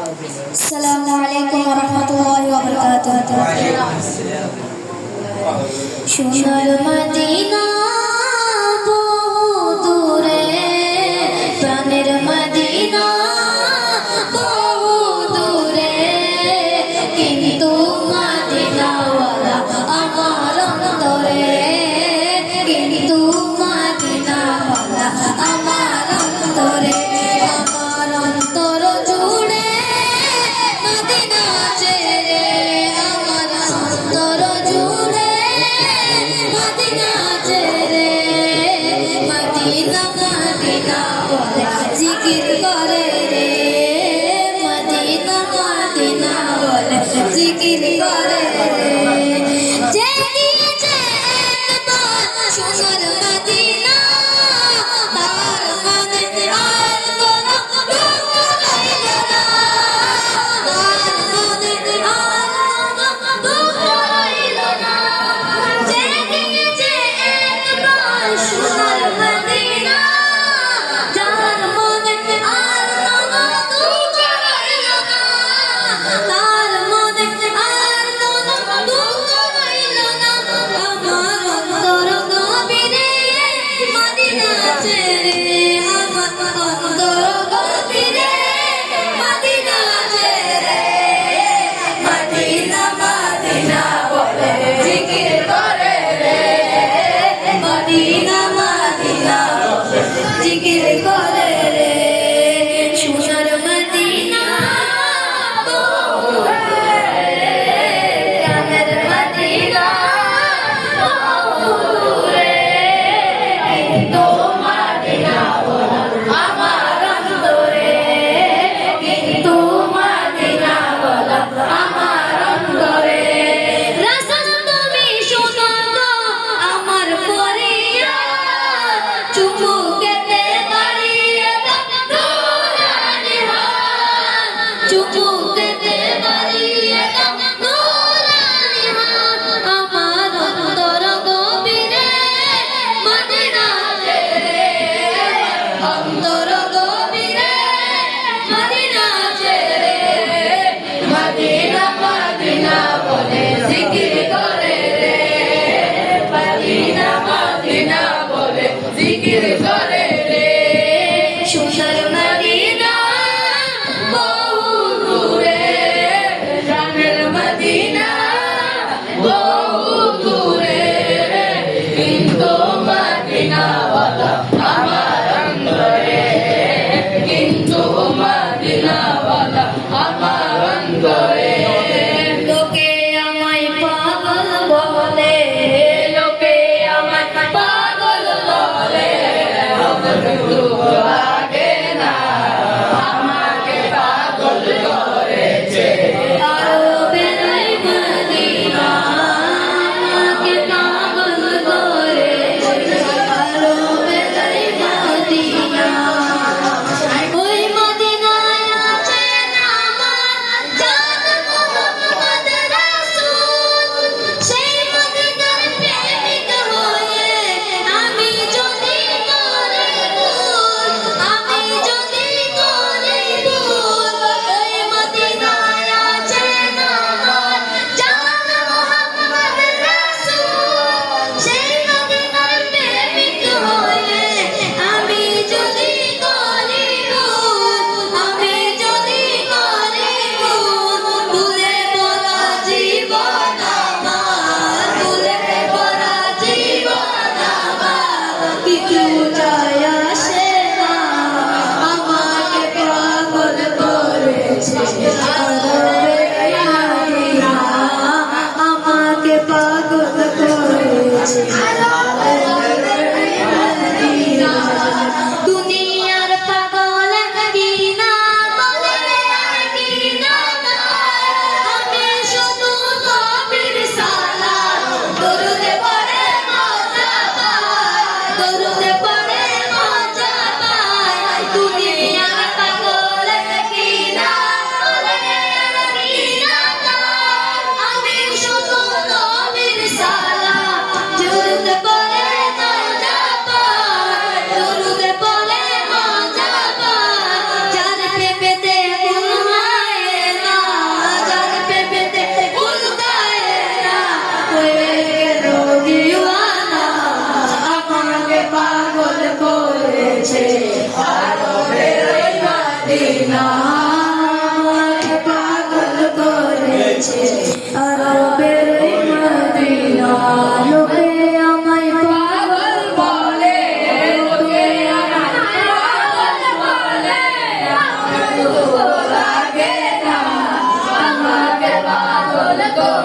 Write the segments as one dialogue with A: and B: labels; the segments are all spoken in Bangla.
A: আসসালামু আলাইকুম ওয়া রাহমাতুল্লাহি ওয়া বারাকাতুহু। সোনার মদিনা বহু দূরে, প্রাণের মদিনা বহু দূরে, কিন্তু মদিনাওয়ালা আমার অন্তরে, কিন্তু মদিনাওয়ালা আমার অন্তরে, আমার অন্তর জুড়ে মদিনা ছেড়ে, আমার অন্তর জুড়ে মদিনা ছেড়ে, মদিনা মদিনা বলে জিকির করে রে, মদিনা মদিনা বলে জিকির করে রে। যে গিয়েছে একবার সোনার মদিনা, তার মনে আর কোনো দুঃখ রইল না, তার মনে আর কোনো দুঃখ রইল না। যে গিয়েছে একবার সোনার মদিনা, যার মনে আর কোনো দুঃখ রইল না, তার মনে আর কোনো দুঃখ রইল না। আমার অন্তর গভীরে মদিনা ছেড়ে, আমার অন্তর গভীরে মদিনা ছেড়ে, মদিনা মদিনা বলে জিকির করে রে, মদিনা মদিনা বলে জিকির করে রে। সোনার মদিনা বহু দূরে, প্রাণের মদিনা বহু দূরে, কিন্তু মদিনাওয়ালা আমার অন্তরে, কিন্তু মদিনাওয়ালা আমার অন্তরে। রাসূল তুমি শোনো গো আমার ফরিয়াদ, চুমু খেতে পারিয়ে দাও নূরানি হাত, চুমু খেতে পারিয়ে দাও নূরানি হাত। আমার অন্তর গভীরে মদিনা ছেড়ে, অন্তর গভীরে মদিনা ছেড়ে, মদিনা মদিনা বলে জিকির করে রে, মদিনা মদিনা বলে জিকির করে রে। সোনার মদিনা বহু দূরে।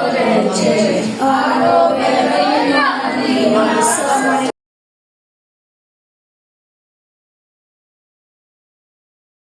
B: করেছে আরো